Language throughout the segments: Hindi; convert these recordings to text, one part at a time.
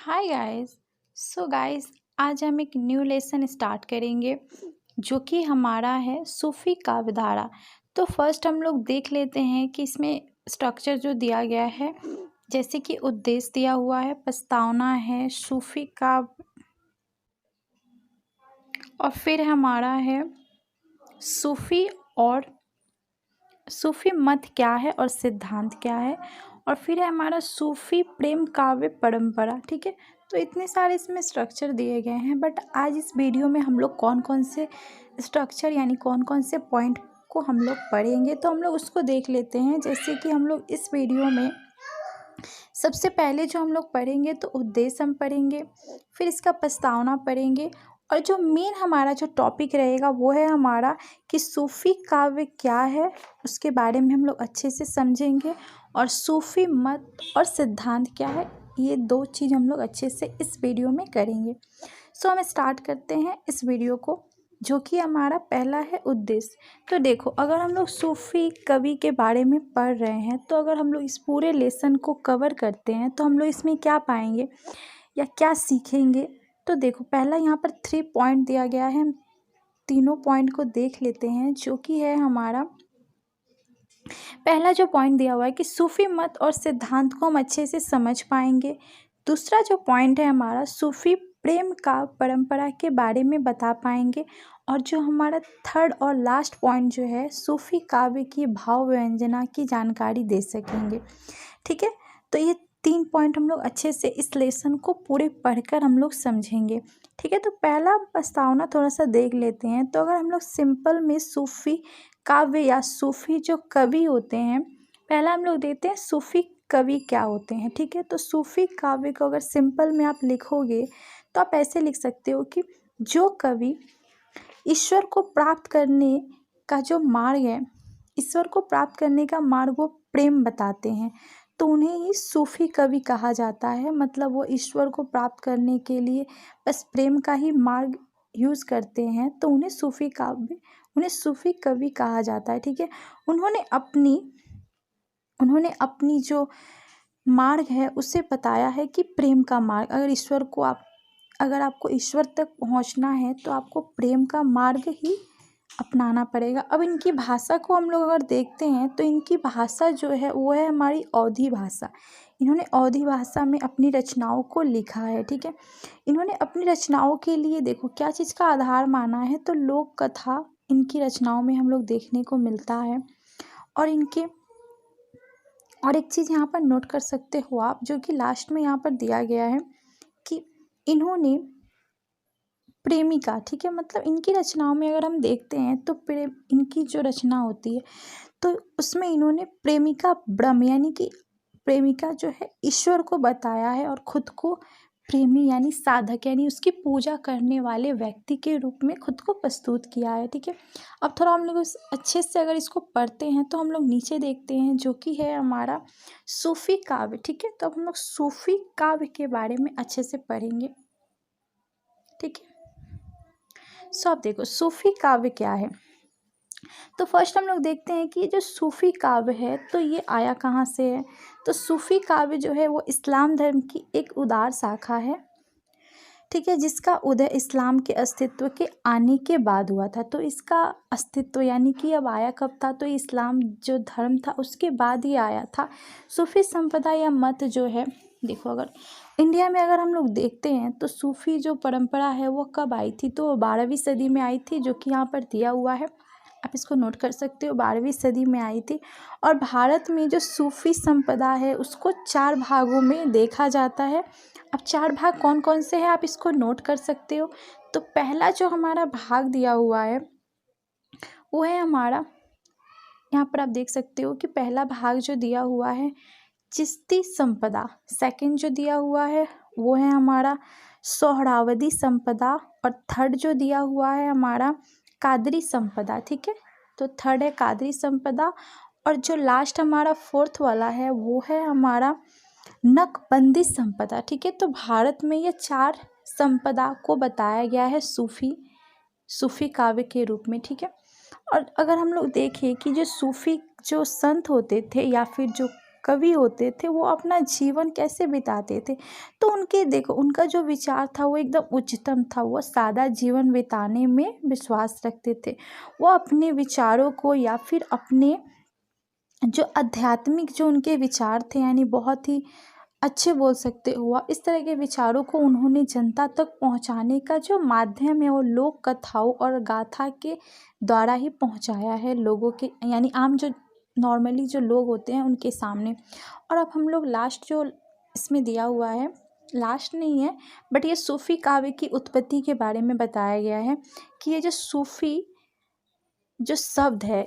Hi guys. सो गाइस, आज हम एक न्यू लेसन स्टार्ट करेंगे जो कि हमारा है सूफी काव्यधारा। तो फर्स्ट हम लोग देख लेते हैं कि इसमें स्ट्रक्चर जो दिया गया है, जैसे कि उद्देश्य दिया हुआ है, प्रस्तावना है, सूफी काव्य, और फिर हमारा है सूफी और सूफी मत क्या है और सिद्धांत क्या है, और फिर है हमारा सूफी प्रेम काव्य परंपरा। ठीक है, तो इतने सारे इसमें स्ट्रक्चर दिए गए हैं, बट आज इस वीडियो में हम लोग कौन कौन से स्ट्रक्चर यानी कौन कौन से पॉइंट को हम लोग पढ़ेंगे तो हम लोग उसको देख लेते हैं। जैसे कि हम लोग इस वीडियो में सबसे पहले जो हम लोग पढ़ेंगे तो उद्देश्य हम पढ़ेंगे, फिर इसका प्रस्तावना पढ़ेंगे, और जो मेन हमारा जो टॉपिक रहेगा वो है हमारा कि सूफी काव्य क्या है, उसके बारे में हम लोग अच्छे से समझेंगे, और सूफी मत और सिद्धांत क्या है, ये दो चीज़ हम लोग अच्छे से इस वीडियो में करेंगे। सो हम स्टार्ट करते हैं इस वीडियो को, जो कि हमारा पहला है उद्देश्य। तो देखो, अगर हम लोग सूफी कवि के बारे में पढ़ रहे हैं तो अगर हम लोग इस पूरे लेसन को कवर करते हैं तो हम लोग इसमें क्या पाएंगे या क्या सीखेंगे। तो देखो, पहला यहाँ पर 3 पॉइंट दिया गया है, हम तीनों पॉइंट को देख लेते हैं। जो कि है हमारा पहला जो पॉइंट दिया हुआ है कि सूफी मत और सिद्धांत को हम अच्छे से समझ पाएंगे। दूसरा जो पॉइंट है हमारा सूफी प्रेम का परंपरा के बारे में बता पाएंगे, और जो हमारा थर्ड और लास्ट पॉइंट जो है सूफी काव्य की भाव व्यंजना की जानकारी दे सकेंगे। ठीक है, तो ये 3 पॉइंट हम लोग अच्छे से इस लेसन को पूरे पढ़कर हम लोग समझेंगे। ठीक है, तो पहला प्रस्तावना थोड़ा सा देख लेते हैं। तो अगर हम लोग सिंपल में सूफी काव्य या सूफी जो कवि होते हैं, पहला हम लोग देखते हैं सूफी कवि क्या होते हैं। ठीक है, तो सूफी काव्य को अगर सिंपल में आप लिखोगे तो आप ऐसे लिख सकते हो कि जो कवि ईश्वर को प्राप्त करने का जो मार्ग है, ईश्वर को प्राप्त करने का मार्ग वो प्रेम बताते हैं, तो उन्हें ही सूफी कवि कहा जाता है। मतलब वो ईश्वर को प्राप्त करने के लिए बस प्रेम का ही मार्ग यूज़ करते हैं, तो उन्हें सूफी कवि कहा जाता है। ठीक है, उन्होंने अपनी जो मार्ग है उसे बताया है कि प्रेम का मार्ग, अगर आपको ईश्वर तक पहुंचना है तो आपको प्रेम का मार्ग ही अपनाना पड़ेगा। अब इनकी भाषा को हम लोग अगर देखते हैं तो इनकी भाषा जो है वो है हमारी अवधी भाषा। इन्होंने अवधी भाषा में अपनी रचनाओं को लिखा है। ठीक है, इन्होंने अपनी रचनाओं के लिए देखो क्या चीज़ का आधार माना है, तो लोक कथा इनकी रचनाओं में हम लोग देखने को मिलता है। और एक चीज़ यहाँ पर नोट कर सकते हो आप, जो कि लास्ट में यहाँ पर दिया गया है कि इन्होंने प्रेमिका, ठीक है, मतलब इनकी रचनाओं में अगर हम देखते हैं तो प्रेम इनकी जो रचना होती है तो उसमें इन्होंने प्रेमिका ब्रह्म यानी कि प्रेमिका जो है ईश्वर को बताया है, और खुद को प्रेमी यानी साधक यानी उसकी पूजा करने वाले व्यक्ति के रूप में खुद को प्रस्तुत किया है। ठीक है, अब थोड़ा हम लोग अच्छे से अगर इसको पढ़ते हैं तो हम लोग नीचे देखते हैं जो कि है हमारा सूफी काव्य। ठीक है, तो अब हम लोग सूफी काव्य के बारे में अच्छे से पढ़ेंगे। ठीक है, सो आप देखो सूफी काव्य क्या है। तो फर्स्ट हम लोग देखते हैं कि जो सूफी काव्य है तो ये आया कहाँ से है। तो सूफी काव्य जो है वो इस्लाम धर्म की एक उदार शाखा है। ठीक है, जिसका उदय इस्लाम के अस्तित्व के आने के बाद हुआ था। तो इसका अस्तित्व यानी कि अब आया कब था, तो इस्लाम जो धर्म था उसके बाद ही आया था। सूफी संप्रदाय या मत जो है, देखो अगर इंडिया में अगर हम लोग देखते हैं तो सूफी जो परंपरा है वो कब आई थी, तो 12वीं सदी में आई थी, जो कि यहाँ पर दिया हुआ है, आप इसको नोट कर सकते हो, 12वीं सदी में आई थी। और भारत में जो सूफी संपदा है उसको 4 भागों में देखा जाता है। अब 4 भाग कौन कौन से हैं आप इसको नोट कर सकते हो। तो पहला जो हमारा भाग दिया हुआ है वो है हमारा, यहाँ पर आप देख सकते हो कि पहला भाग जो दिया हुआ है चिश्ती संपदा। सेकंड जो दिया हुआ है वो है हमारा सोहरावर्दी संपदा, और थर्ड जो दिया हुआ है हमारा कादरी संपदा। ठीक है, तो थर्ड है कादरी संपदा, और जो लास्ट हमारा फोर्थ वाला है वो है हमारा नकबंदी संपदा। ठीक है, तो भारत में ये 4 संपदा को बताया गया है सूफी काव्य के रूप में। ठीक है, और अगर हम लोग देखें कि जो सूफी जो संत होते थे या फिर जो कवि होते थे वो अपना जीवन कैसे बिताते थे। तो उनके देखो उनका जो विचार था वो एकदम उच्चतम था। वो सादा जीवन बिताने में विश्वास रखते थे। वो अपने विचारों को या फिर अपने जो आध्यात्मिक जो उनके विचार थे यानी बहुत ही अच्छे बोल सकते हुआ इस तरह के विचारों को उन्होंने जनता तक पहुंचाने का जो माध्यम है वो लोक कथाओं और गाथा के द्वारा ही पहुंचाया है लोगों के यानी आम जो नॉर्मली जो लोग होते हैं उनके सामने। और अब हम लोग लास्ट जो इसमें दिया हुआ है, लास्ट नहीं है बट ये सूफी काव्य की उत्पत्ति के बारे में बताया गया है कि ये जो सूफी जो शब्द है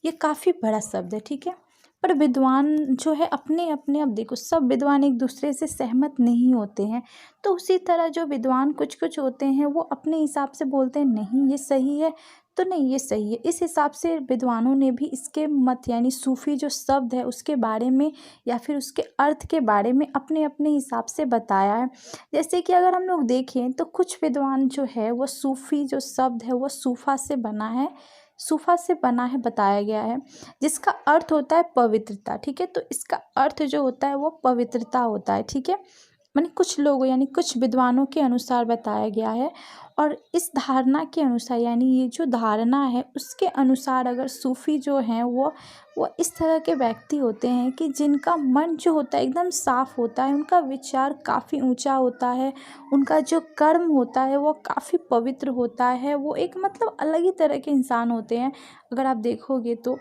ये काफ़ी बड़ा शब्द है, ठीक है। पर विद्वान जो है अपने अपने, अब देखो सब विद्वान एक दूसरे से सहमत नहीं होते हैं। तो उसी तरह जो विद्वान कुछ कुछ होते हैं वो अपने हिसाब से बोलते हैं नहीं ये सही है, तो नहीं ये सही है। इस हिसाब से विद्वानों ने भी इसके मत यानी सूफी जो शब्द है उसके बारे में या फिर उसके अर्थ के बारे में अपने अपने हिसाब से बताया है। जैसे कि अगर हम लोग देखें तो कुछ विद्वान जो है वो सूफी जो शब्द है वो सूफा से बना है, सूफा से बना है बताया गया है, जिसका अर्थ होता है पवित्रता, ठीक है। तो इसका अर्थ जो होता है वो पवित्रता होता है, ठीक है। माने कुछ लोगों यानी कुछ विद्वानों के अनुसार बताया गया है। और इस धारणा के अनुसार यानी ये जो धारणा है उसके अनुसार अगर सूफी जो हैं वो इस तरह के व्यक्ति होते हैं कि जिनका मन जो होता है एकदम साफ होता है, उनका विचार काफ़ी ऊंचा होता है, उनका जो कर्म होता है वो काफ़ी पवित्र होता है। वो एक मतलब अलग ही तरह के इंसान होते हैं अगर आप देखोगे तो,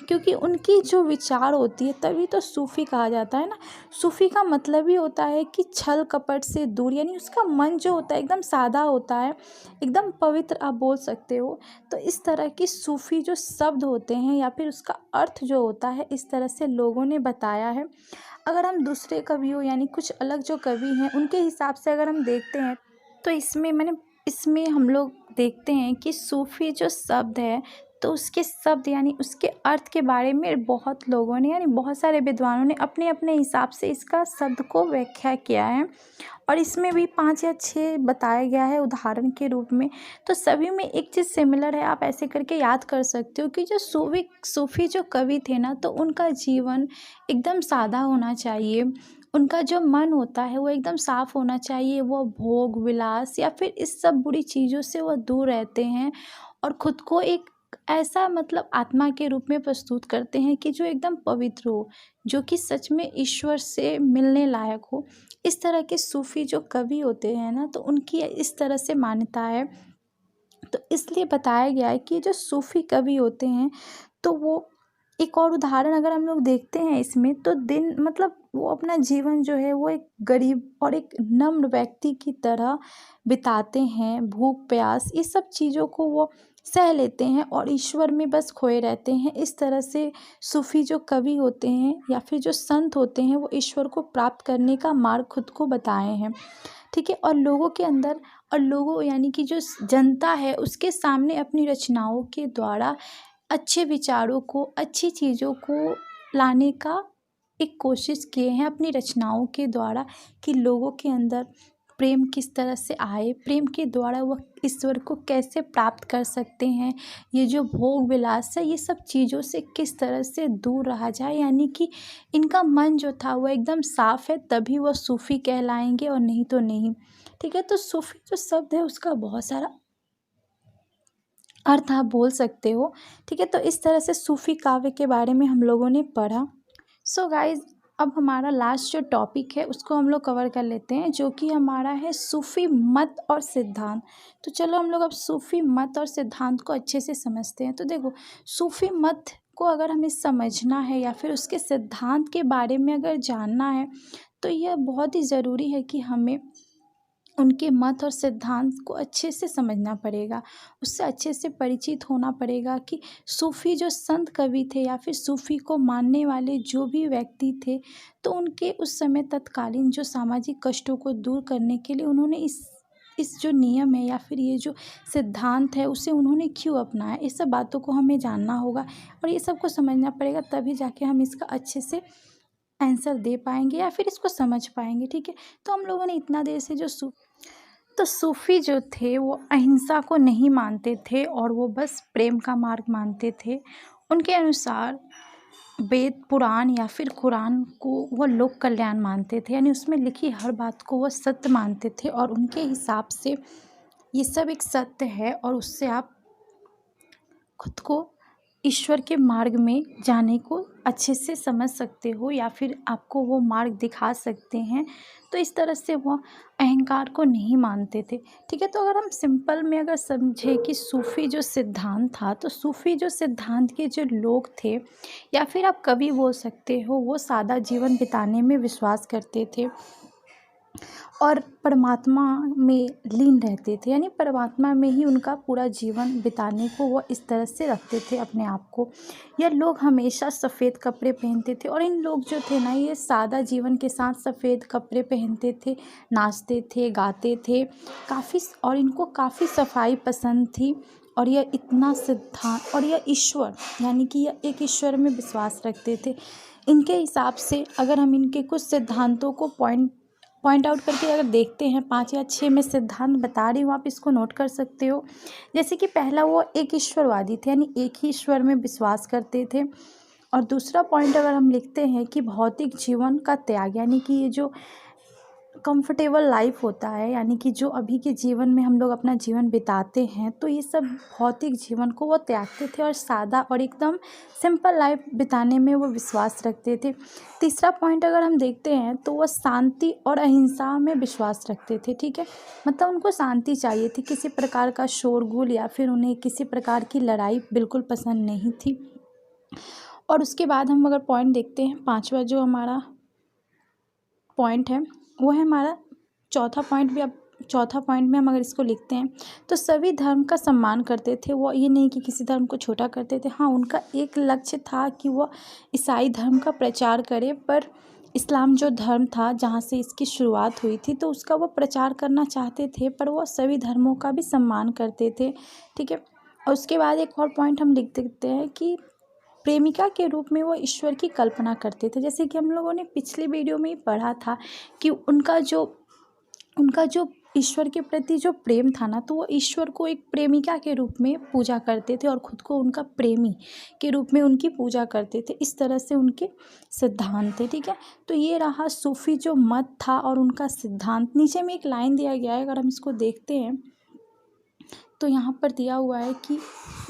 क्योंकि उनकी जो विचार होती है तभी तो सूफ़ी कहा जाता है ना। सूफ़ी का मतलब ही होता है कि छल कपट से दूर, यानी उसका मन जो होता है एकदम सादा होता है, एकदम पवित्र आप बोल सकते हो। तो इस तरह की सूफ़ी जो शब्द होते हैं या फिर उसका अर्थ जो होता है इस तरह से लोगों ने बताया है। अगर हम दूसरे कवियों यानी कुछ अलग जो कवि हैं उनके हिसाब से अगर हम देखते हैं तो इसमें हम लोग देखते हैं कि सूफ़ी जो शब्द है तो उसके शब्द यानी उसके अर्थ के बारे में बहुत लोगों ने यानी बहुत सारे विद्वानों ने अपने अपने हिसाब से इसका शब्द को व्याख्या किया है। और इसमें भी 5 या 6 बताया गया है उदाहरण के रूप में। तो सभी में एक चीज़ सिमिलर है, आप ऐसे करके याद कर सकते हो कि जो सूफी जो कवि थे ना तो उनका जीवन एकदम सादा होना चाहिए। उनका जो मन होता है वो एकदम साफ होना चाहिए। वो भोग विलास या फिर इस सब बुरी चीज़ों से वो दूर रहते हैं और खुद को एक ऐसा मतलब आत्मा के रूप में प्रस्तुत करते हैं कि जो एकदम पवित्र हो, जो कि सच में ईश्वर से मिलने लायक हो। इस तरह के सूफ़ी जो कवि होते हैं ना तो उनकी इस तरह से मान्यता है। तो इसलिए बताया गया है कि जो सूफ़ी कवि होते हैं तो वो एक और उदाहरण अगर हम लोग देखते हैं इसमें तो दिन मतलब वो अपना जीवन जो है वो एक गरीब और एक नम्र व्यक्ति की तरह बिताते हैं। भूख प्यास ये सब चीज़ों को वो सह लेते हैं और ईश्वर में बस खोए रहते हैं। इस तरह से सूफ़ी जो कवि होते हैं या फिर जो संत होते हैं वो ईश्वर को प्राप्त करने का मार्ग खुद को बताए हैं, ठीक है। और लोगों के अंदर और लोगों यानी कि जो जनता है उसके सामने अपनी रचनाओं के द्वारा अच्छे विचारों को अच्छी चीज़ों को लाने का एक कोशिश किए हैं अपनी रचनाओं के द्वारा कि लोगों के अंदर प्रेम किस तरह से आए, प्रेम के द्वारा वह ईश्वर को कैसे प्राप्त कर सकते हैं, ये जो भोग विलास है ये सब चीज़ों से किस तरह से दूर रहा जाए। यानी कि इनका मन जो था वो एकदम साफ है तभी वह सूफ़ी कहलाएंगे और नहीं तो नहीं, ठीक है। तो सूफ़ी जो शब्द है उसका बहुत सारा अर्थ आप बोल सकते हो, ठीक है। तो इस तरह से सूफ़ी काव्य के बारे में हम लोगों ने पढ़ा। सो गाइज अब हमारा लास्ट जो टॉपिक है उसको हम लोग कवर कर लेते हैं जो कि हमारा है सूफ़ी मत और सिद्धांत। तो चलो हम लोग अब सूफ़ी मत और सिद्धांत को अच्छे से समझते हैं। तो देखो सूफ़ी मत को अगर हमें समझना है या फिर उसके सिद्धांत के बारे में अगर जानना है तो यह बहुत ही ज़रूरी है कि हमें उनके मत और सिद्धांत को अच्छे से समझना पड़ेगा, उससे अच्छे से परिचित होना पड़ेगा कि सूफ़ी जो संत कवि थे या फिर सूफ़ी को मानने वाले जो भी व्यक्ति थे तो उनके उस समय तत्कालीन जो सामाजिक कष्टों को दूर करने के लिए उन्होंने इस जो नियम है या फिर ये जो सिद्धांत है उसे उन्होंने क्यों अपनाया। इस सब बातों को हमें जानना होगा और ये सब को समझना पड़ेगा तभी जाके हम इसका अच्छे से आंसर दे पाएंगे या फिर इसको समझ पाएंगे, ठीक है। तो हम लोगों ने इतना देर से तो सूफ़ी जो थे वो अहिंसा को नहीं मानते थे और वो बस प्रेम का मार्ग मानते थे। उनके अनुसार वेद पुराण या फिर कुरान को वो लोक कल्याण मानते थे, यानी उसमें लिखी हर बात को वो सत्य मानते थे और उनके हिसाब से ये सब एक सत्य है और उससे आप खुद को ईश्वर के मार्ग में जाने को अच्छे से समझ सकते हो या फिर आपको वो मार्ग दिखा सकते हैं। तो इस तरह से वो अहंकार को नहीं मानते थे। ठीक है, तो अगर हम सिंपल में अगर समझे कि सूफ़ी जो सिद्धांत था, तो सूफ़ी जो सिद्धांत के जो लोग थे या फिर आप कवि बोल सकते हो, वो सादा जीवन बिताने में विश्वास करते थे और परमात्मा में लीन रहते थे, यानी परमात्मा में ही उनका पूरा जीवन बिताने को वो इस तरह से रखते थे अपने आप को। यह लोग हमेशा सफ़ेद कपड़े पहनते थे और इन लोग जो थे ना, ये सादा जीवन के साथ सफ़ेद कपड़े पहनते थे, नाचते थे, गाते थे काफ़ी, और इनको काफ़ी सफाई पसंद थी। और यह इतना सिद्धांत और यह ईश्वर, यानी कि यह एक ईश्वर में विश्वास रखते थे। इनके हिसाब से अगर हम इनके कुछ सिद्धांतों को पॉइंट आउट करके अगर देखते हैं, 5 या 6 मैं सिद्धांत बता रही हूँ, आप इसको नोट कर सकते हो। जैसे कि पहला, वो एक ईश्वरवादी थे, यानी एक ही ईश्वर में विश्वास करते थे। और दूसरा पॉइंट अगर हम लिखते हैं कि भौतिक जीवन का त्याग, यानी कि ये जो कंफर्टेबल लाइफ होता है, यानी कि जो अभी के जीवन में हम लोग अपना जीवन बिताते हैं, तो ये सब भौतिक जीवन को वो त्यागते थे और सादा और एकदम सिंपल लाइफ बिताने में वो विश्वास रखते थे। तीसरा पॉइंट अगर हम देखते हैं तो वो शांति और अहिंसा में विश्वास रखते थे। ठीक है, मतलब उनको शांति चाहिए थी, किसी प्रकार का शोरगुल या फिर उन्हें किसी प्रकार की लड़ाई बिल्कुल पसंद नहीं थी। और उसके बाद हम अगर पॉइंट देखते हैं, पांचवा जो हमारा पॉइंट है वो है हमारा चौथा पॉइंट भी। अब चौथा पॉइंट में हम अगर इसको लिखते हैं तो सभी धर्म का सम्मान करते थे। वो ये नहीं कि किसी धर्म को छोटा करते थे। हाँ, उनका एक लक्ष्य था कि वो ईसाई धर्म का प्रचार करे, पर इस्लाम जो धर्म था जहाँ से इसकी शुरुआत हुई थी, तो उसका वो प्रचार करना चाहते थे, पर वो सभी धर्मों का भी सम्मान करते थे। ठीक है, और उसके बाद एक और पॉइंट हम लिख देते हैं कि प्रेमिका के रूप में वो ईश्वर की कल्पना करते थे। जैसे कि हम लोगों ने पिछले वीडियो में ही पढ़ा था कि उनका जो ईश्वर के प्रति जो प्रेम था ना, तो वो ईश्वर को एक प्रेमिका के रूप में पूजा करते थे और ख़ुद को उनका प्रेमी के रूप में उनकी पूजा करते थे। इस तरह से उनके सिद्धांत थे। ठीक है, तो ये रहा सूफ़ी जो मत था और उनका सिद्धांत। नीचे में एक लाइन दिया गया है, अगर हम इसको देखते हैं तो यहाँ पर दिया हुआ है कि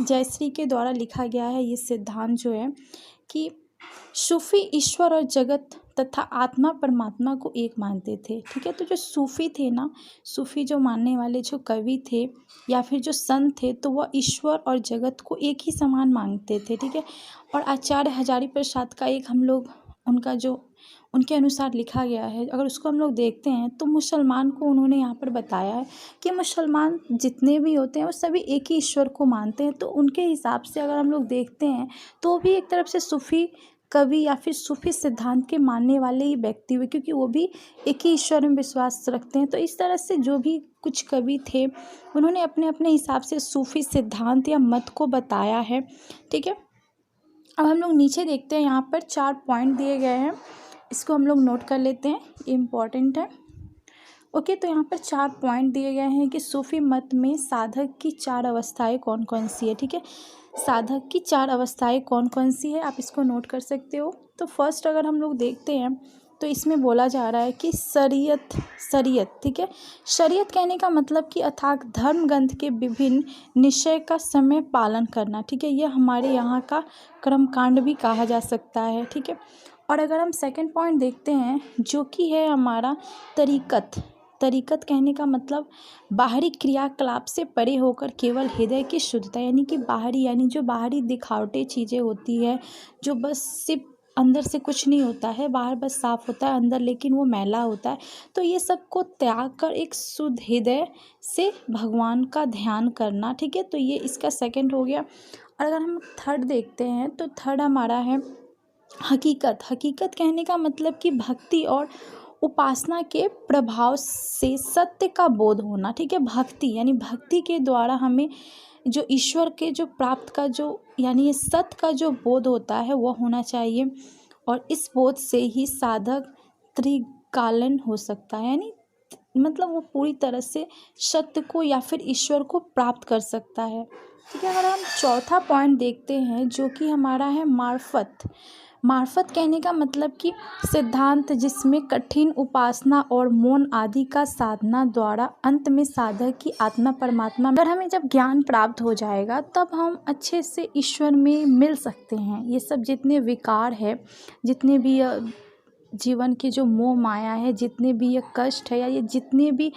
जयश्री के द्वारा लिखा गया है ये सिद्धांत जो है कि सूफ़ी ईश्वर और जगत तथा आत्मा परमात्मा को एक मानते थे। ठीक है, तो जो सूफ़ी थे ना, सूफ़ी जो मानने वाले जो कवि थे या फिर जो संत थे, तो वह ईश्वर और जगत को एक ही समान मानते थे। ठीक है, और आचार्य हजारी प्रसाद का एक हम लोग उनका जो उनके अनुसार लिखा गया है, अगर उसको हम लोग देखते हैं तो मुसलमान को उन्होंने यहाँ पर बताया है कि मुसलमान जितने भी होते हैं वो सभी एक ही ईश्वर को मानते हैं। तो उनके हिसाब से अगर हम लोग देखते हैं तो वो भी एक तरफ से सूफ़ी कवि या फिर सूफ़ी सिद्धांत के मानने वाले ही व्यक्ति हुए, क्योंकि वो भी एक ही ईश्वर में विश्वास रखते हैं। तो इस तरह से जो भी कुछ कवि थे उन्होंने अपने अपने हिसाब से सूफ़ी सिद्धांत या मत को बताया है। ठीक है, अब हम लोग नीचे देखते हैं, यहाँ पर 4 पॉइंट दिए गए हैं, इसको हम लोग नोट कर लेते हैं, ये इम्पॉर्टेंट है। ओके, तो यहाँ पर 4 पॉइंट दिए गए हैं कि सूफ़ी मत में साधक की 4 अवस्थाएं कौन कौन सी है। ठीक है, साधक की 4 अवस्थाएं कौन कौन सी है, आप इसको नोट कर सकते हो। तो फर्स्ट अगर हम लोग देखते हैं तो इसमें बोला जा रहा है कि शरीयत। ठीक है, शरीयत कहने का मतलब कि अथाक धर्म ग्रंथ के विभिन्न निश्चय का समय पालन करना। ठीक है, यह हमारे यहाँ का कर्मकांड भी कहा जा सकता है। ठीक है, और अगर हम सेकंड पॉइंट देखते हैं जो कि है हमारा तरीकत कहने का मतलब बाहरी क्रियाकलाप से परे होकर केवल हृदय की शुद्धता, यानी कि यानी जो बाहरी दिखावटी चीज़ें होती है, जो बस सिर्फ अंदर से कुछ नहीं होता है, बाहर बस साफ होता है, अंदर लेकिन वो मैला होता है। तो ये सब को त्याग कर एक शुद्ध हृदय से भगवान का ध्यान करना। ठीक है, तो ये इसका सेकंड हो गया। और अगर हम थर्ड देखते हैं तो थर्ड हमारा है हकीकत कहने का मतलब कि भक्ति और उपासना के प्रभाव से सत्य का बोध होना। ठीक है, भक्ति यानी भक्ति के द्वारा हमें जो ईश्वर के जो प्राप्त का जो यानी ये सत्य का जो बोध होता है वो होना चाहिए, और इस बोध से ही साधक त्रिकालन हो सकता है, यानी मतलब वो पूरी तरह से सत्य को या फिर ईश्वर को प्राप्त कर सकता है। ठीक है, अगर हम चौथा पॉइंट देखते हैं जो कि हमारा है मार्फत कहने का मतलब कि सिद्धांत जिसमें कठिन उपासना और मौन आदि का साधना द्वारा अंत में साधक की आत्मा परमात्मा, अगर हमें जब ज्ञान प्राप्त हो जाएगा तब हम अच्छे से ईश्वर में मिल सकते हैं। ये सब जितने विकार है, जितने भी जीवन के जो मोह माया है, जितने भी ये कष्ट है, या ये जितने भी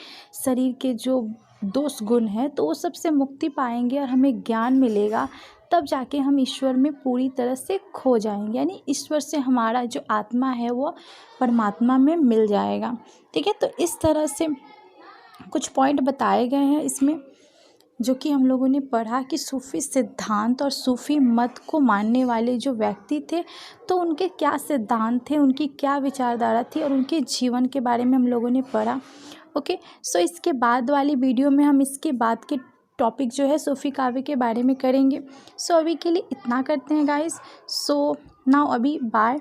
शरीर के जो दोष गुण है, तो वो सबसे मुक्ति पाएंगे और हमें ज्ञान मिलेगा। तब जाके हम ईश्वर में पूरी तरह से खो जाएंगे, यानी ईश्वर से हमारा जो आत्मा है वो परमात्मा में मिल जाएगा। ठीक है, तो इस तरह से कुछ पॉइंट बताए गए हैं इसमें, जो कि हम लोगों ने पढ़ा कि सूफ़ी सिद्धांत और सूफ़ी मत को मानने वाले जो व्यक्ति थे, तो उनके क्या सिद्धांत थे, उनकी क्या विचारधारा थी, और उनके जीवन के बारे में हम लोगों ने पढ़ा। ओके, सो इसके बाद वाली वीडियो में हम इसके बाद के टॉपिक जो है सूफ़ी काव्य के बारे में करेंगे। सो अभी के लिए इतना करते हैं गाइस। सो नाउ अभी बाय।